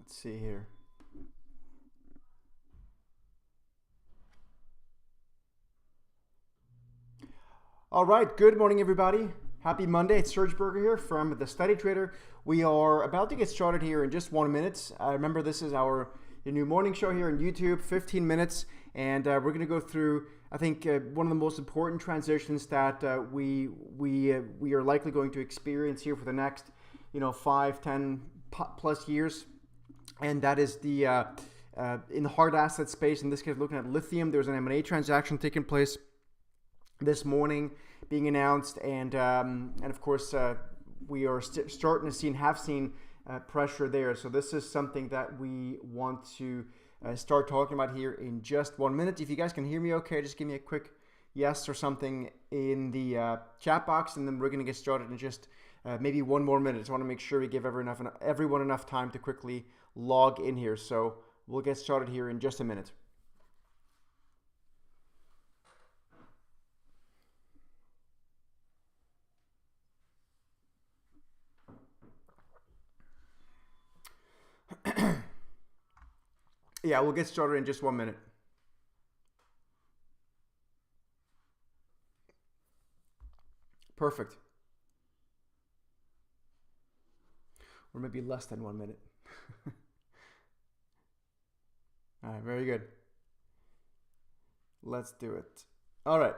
Let's see here. All right, good morning, everybody. Happy Monday. It's Serge Berger here from The Study Trader. We are about to get started here in just 1 minute. Remember, this is our new morning show here on YouTube, 15 minutes, and we're going to go through, I think, one of the most important transitions that we are likely going to experience here for the next, 5, 10 plus years, and that is the in the hard asset space. In this case, looking at lithium, there's an M&A transaction taking place this morning being announced, and of course we are starting to see and have seen pressure there. So this is something that we want to start talking about here in just 1 minute. If you guys can hear me okay, just give me a quick yes or something in the chat box, and then we're going to get started in just maybe 1 more minute. I want to make sure we give everyone enough time to quickly log in here. So we'll get started here in just a minute. Yeah, we'll get started in just 1 minute. Perfect. Or maybe less than 1 minute. All right, very good. Let's do it. All right.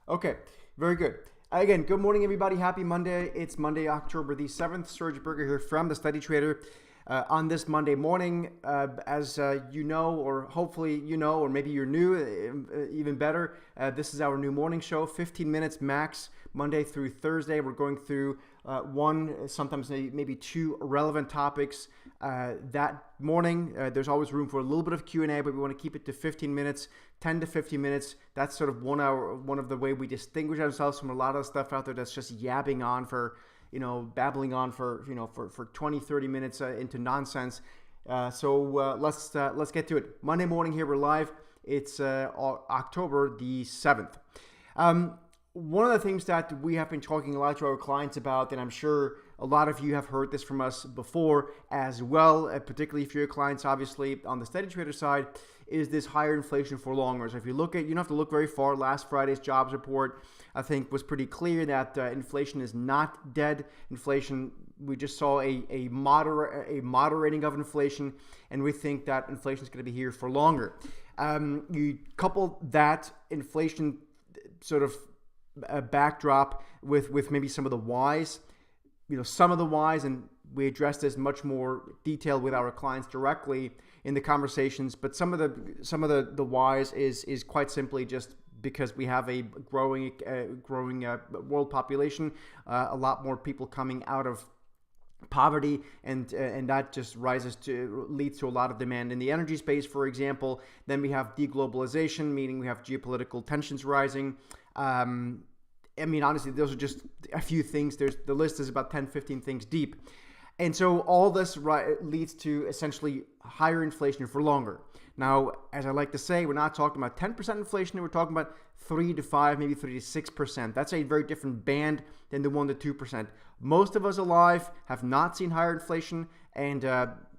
Okay, very good. Again, good morning, everybody. Happy Monday. It's Monday, October the 7th. Serge Berger here from The Study Trader. On this Monday morning, as you know, or hopefully you know, or maybe you're new, even better, this is our new morning show, 15 minutes max, Monday through Thursday. We're going through one, sometimes maybe two relevant topics that morning. There's always room for a little bit of Q&A, but we want to keep it to 15 minutes, 10 to 15 minutes. That's sort of 1 hour, one of the way we distinguish ourselves from a lot of stuff out there that's just yabbing on for, babbling on for 20, 30 minutes into nonsense. So let's get to it. Monday morning here, we're live. It's October the 7th. One of the things that we have been talking a lot to our clients about, and I'm sure a lot of you have heard this from us before as well, particularly if you're clients, obviously, on the Study Trader side, is this higher inflation for longer. So if you look at, you don't have to look very far. Last Friday's jobs report, I think, was pretty clear that inflation is not dead. Inflation, we just saw a moderating of inflation, and we think that inflation is going to be here for longer. You couple that inflation sort of backdrop with maybe some of the whys, some of the whys, and we address this much more detail with our clients directly in the conversations. But some of the whys is quite simply just because we have a growing world population, a lot more people coming out of poverty, and that just leads to a lot of demand in the energy space, for example. Then we have deglobalization, meaning we have geopolitical tensions rising. Honestly, those are just a few things. The list is about 10, 15 things deep. And so all this leads to essentially higher inflation for longer. Now, as I like to say, we're not talking about 10% inflation. We're talking about 3 to 5, maybe 3 to 6%. That's a very different band than the 1 to 2%. Most of us alive have not seen higher inflation. And,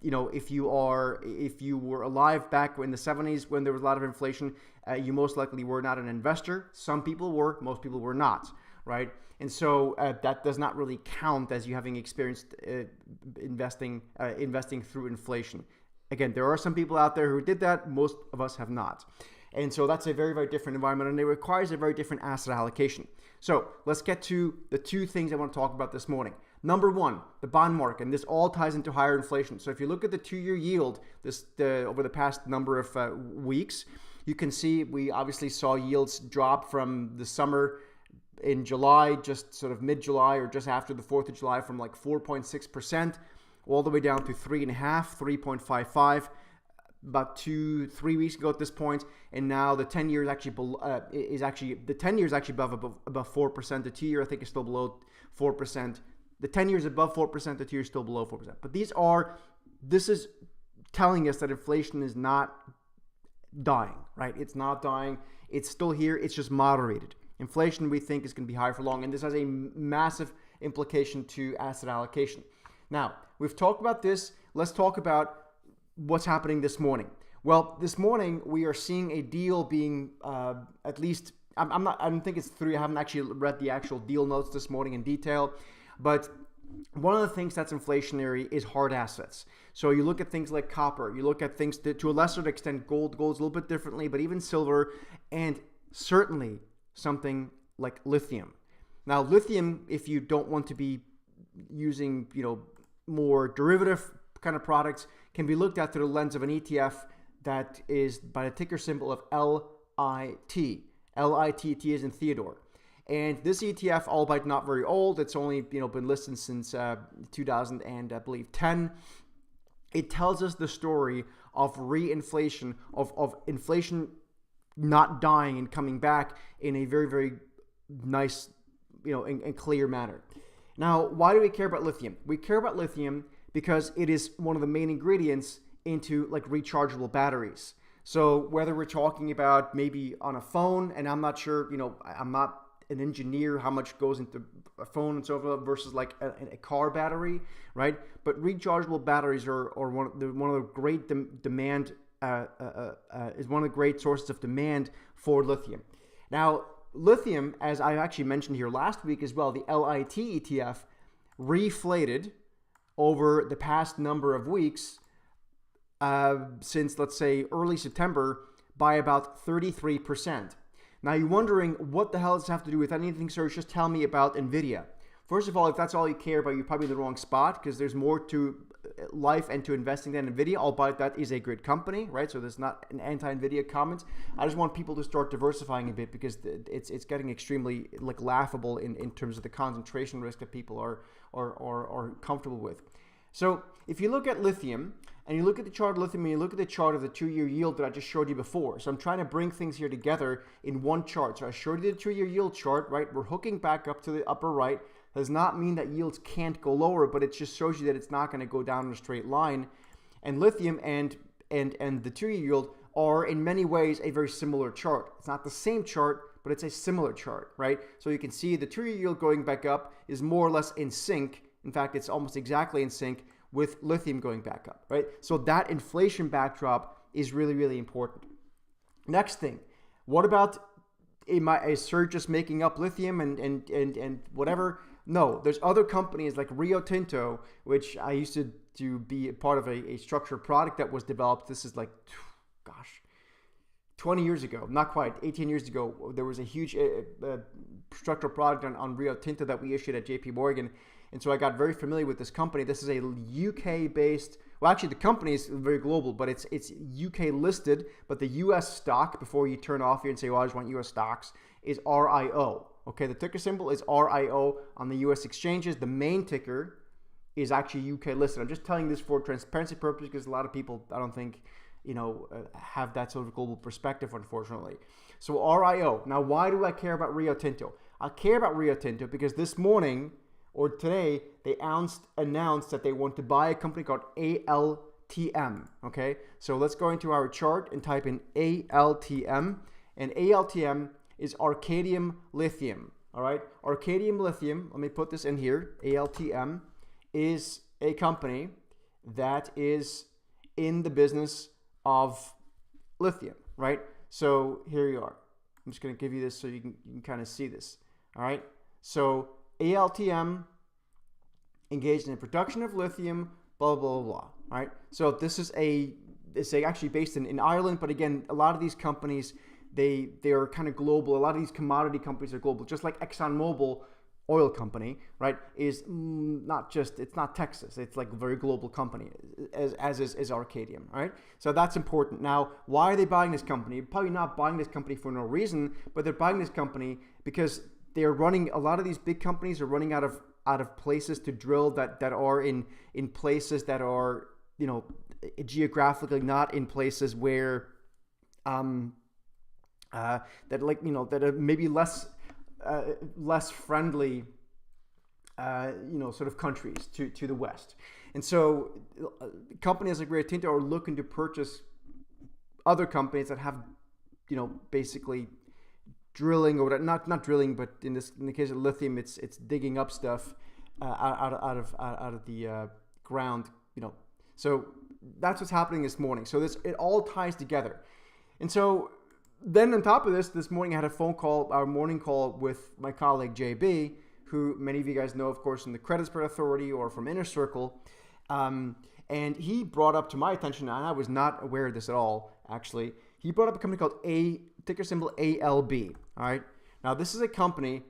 if you were alive back in the 70s when there was a lot of inflation, you most likely were not an investor. Some people were, most people were not, right? And so that does not really count as you having experienced investing through inflation. Again, there are some people out there who did that. Most of us have not. And so that's a very, very different environment, and it requires a very different asset allocation. So let's get to the two things I want to talk about this morning. Number one, the bond market, and this all ties into higher inflation. So if you look at the 2-year yield over the past number of weeks, you can see we obviously saw yields drop from the summer in July, just sort of mid-July or just after the 4th of July, from like 4.6% all the way down to 3.5, 3.55. About 2-3 weeks ago at this point, and now the 10 year is actually above 4%. The 2 year I think is still below 4%. The 10 years above 4%. The 2 year is still below 4%. But this is telling us that inflation is not dying, right? It's not dying. It's still here. It's just moderated. Inflation, we think, is going to be higher for long, and this has a massive implication to asset allocation. Now, we've talked about this. Let's talk about what's happening this morning. Well, this morning we are seeing a deal being at least. I don't think it's through. I haven't actually read the actual deal notes this morning in detail, but one of the things that's inflationary is hard assets. So you look at things like copper, you look at things that, to a lesser extent, gold's a little bit differently, but even silver, and certainly something like lithium. Now, lithium, if you don't want to be using, more derivative kind of products, can be looked at through the lens of an ETF that is by the ticker symbol of LIT. LITT is in Theodore. And this ETF, albeit not very old, it's only been listed since 2010. It tells us the story of reinflation, of inflation not dying and coming back in a very, very nice, and clear manner. Now, why do we care about lithium? We care about lithium because it is one of the main ingredients into like rechargeable batteries. So whether we're talking about maybe on a phone, and I'm not sure, I'm not an engineer how much goes into a phone and so forth versus like a car battery, right? But rechargeable batteries are one of the great demand is one of the great sources of demand for lithium. Now, lithium, as I actually mentioned here last week as well, the LIT ETF reflated over the past number of weeks since, let's say, early September by about 33%. Now, you're wondering, what the hell does this have to do with anything, sir? Just tell me about NVIDIA. First of all, if that's all you care about, you're probably in the wrong spot, because there's more to life and to investing than NVIDIA, albeit that is a great company, right? So there's not an anti-NVIDIA comment. I just want people to start diversifying a bit, because it's getting extremely laughable in terms of the concentration risk that people are comfortable with. So if you look at lithium, and you look at the chart of lithium, and you look at the chart of the 2-year yield that I just showed you before. So I'm trying to bring things here together in one chart. So I showed you the 2-year yield chart, right? We're hooking back up to the upper right. Does not mean that yields can't go lower, but it just shows you that it's not going to go down in a straight line. And lithium and the 2-year yield are in many ways a very similar chart. It's not the same chart, but it's a similar chart, right? So you can see the 2-year yield going back up is more or less in sync. In fact, it's almost exactly in sync with lithium going back up, right? So that inflation backdrop is really, really important. Next thing, what about is Sir just making up lithium and whatever? No, there's other companies like Rio Tinto, which I used to be a part of a structured product that was developed. This is 20 years ago, not quite, 18 years ago. There was a huge structural product on Rio Tinto that we issued at JP Morgan. And so I got very familiar with this company. This is a UK-based, well, actually the company is very global, but it's UK listed, but the US stock, before you turn off here and say, well, I just want US stocks, is RIO. Okay, the ticker symbol is RIO on the US exchanges. The main ticker is actually UK listed. I'm just telling this for transparency purposes because a lot of people, I don't think, have that sort of global perspective, unfortunately. So RIO. Now, why do I care about Rio Tinto? I care about Rio Tinto because this morning, or today, they announced that they want to buy a company called ALTM, okay? So let's go into our chart and type in ALTM, and ALTM is Arcadium Lithium, all right? Arcadium Lithium, let me put this in here, ALTM is a company that is in the business of lithium, right? So here you are. I'm just gonna give you this so you can kind of see this, all right? So ALTM engaged in the production of lithium, blah, blah, blah, blah. All right. So this is it's actually based in Ireland, but again, a lot of these companies, they are kind of global. A lot of these commodity companies are global, just like ExxonMobil oil company, right, is it's not Texas. It's like a very global company, as is Arcadium, right? So that's important. Now, why are they buying this company? Probably not buying this company for no reason, but they're buying this company because they're running, a lot of these big companies are running out of places to drill that are in places that are, geographically not in places where that are maybe less friendly sort of countries to the west. And so companies like Rio Tinto are looking to purchase other companies that have basically drilling, or not drilling, but in the case of lithium, it's digging up stuff out of the ground. So that's what's happening this morning. So it all ties together. And so then on top of this morning I had a phone call, our morning call with my colleague JB, who many of you guys know, of course, from the Credit Spread Authority or from Inner Circle. And he brought up to my attention, and I was not aware of this at all, actually. He brought up a company called ticker symbol ALB. All right. Now, this is a company,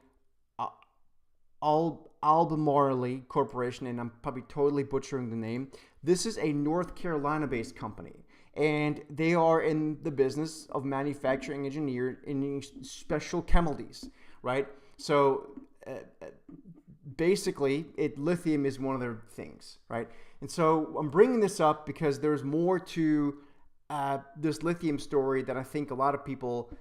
Albemarle Corporation, and I'm probably totally butchering the name. This is a North Carolina-based company, and they are in the business of manufacturing engineering special chemicals, right? So basically, lithium is one of their things, right? And so I'm bringing this up because there's more to this lithium story that I think a lot of people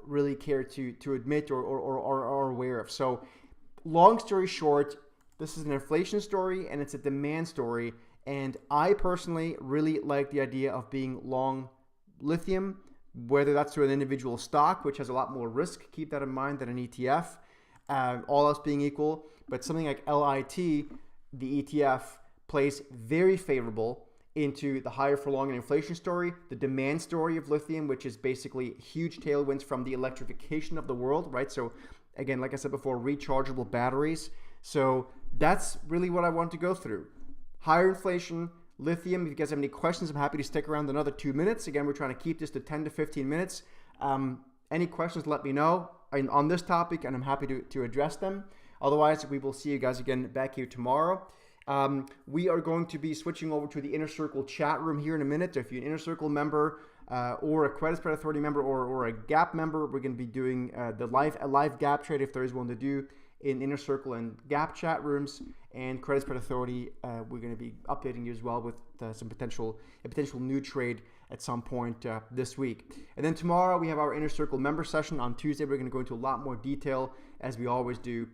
really care to admit or are aware of. So long story short, this is an inflation story and it's a demand story. And I personally really like the idea of being long lithium, whether that's through an individual stock, which has a lot more risk, keep that in mind, than an ETF, all else being equal. But something like LIT, the ETF, plays very favorable into the higher for longer inflation story, the demand story of lithium, which is basically huge tailwinds from the electrification of the world, right? So again, like I said before, rechargeable batteries. So that's really what I want to go through. Higher inflation, lithium. If you guys have any questions, I'm happy to stick around another 2 minutes. Again, we're trying to keep this to 10 to 15 minutes. Any questions, let me know on this topic, and I'm happy to address them. Otherwise, we will see you guys again back here tomorrow. We are going to be switching over to the Inner Circle chat room here in a minute. If you're an Inner Circle member or a Credit Spread Authority member or a GAP member, we're going to be doing a live GAP trade if there is one to do in Inner Circle and GAP chat rooms. And Credit Spread Authority, we're going to be updating you as well with a potential new trade at some point this week. And then tomorrow we have our Inner Circle member session. On Tuesday, we're going to go into a lot more detail, as we always do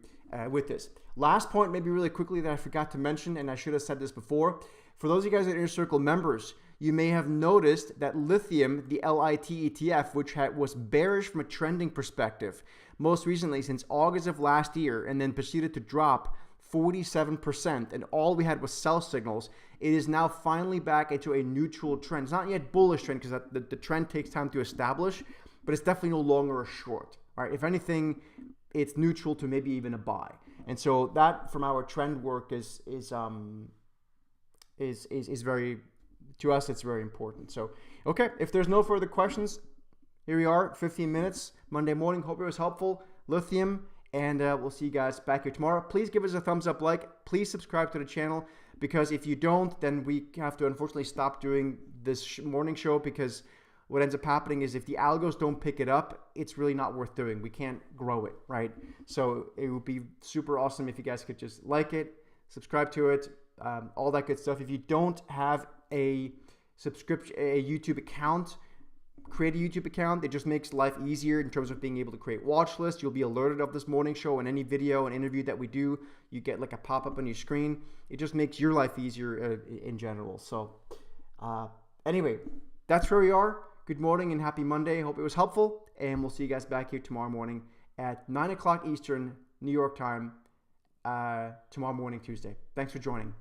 with this. Last point, maybe really quickly, that I forgot to mention, and I should have said this before. For those of you guys that are Inner Circle members, you may have noticed that lithium, the LIT ETF, which was bearish from a trending perspective, most recently since August of last year, and then proceeded to drop 47%, and all we had was sell signals. It is now finally back into a neutral trend. It's not yet bullish trend because the trend takes time to establish, but it's definitely no longer a short. All right, if anything, it's neutral to maybe even a buy. And so that, from our trend work, is very, to us, it's very important. So, okay, if there's no further questions, here we are, 15 minutes, Monday morning. Hope it was helpful. Lithium, and we'll see you guys back here tomorrow. Please give us a thumbs up, please subscribe to the channel, because if you don't, then we have to unfortunately stop doing this morning show, because what ends up happening is if the algos don't pick it up, it's really not worth doing. We can't grow it, right? So it would be super awesome if you guys could just like it, subscribe to it, all that good stuff. If you don't have a YouTube account, create a YouTube account. It just makes life easier in terms of being able to create watch lists. You'll be alerted of this morning show and any video and interview that we do. You get like a pop-up on your screen. It just makes your life easier in general. So anyway, that's where we are. Good morning and happy Monday. Hope it was helpful, and we'll see you guys back here tomorrow morning at 9 o'clock Eastern, New York time, tomorrow morning, Tuesday. Thanks for joining.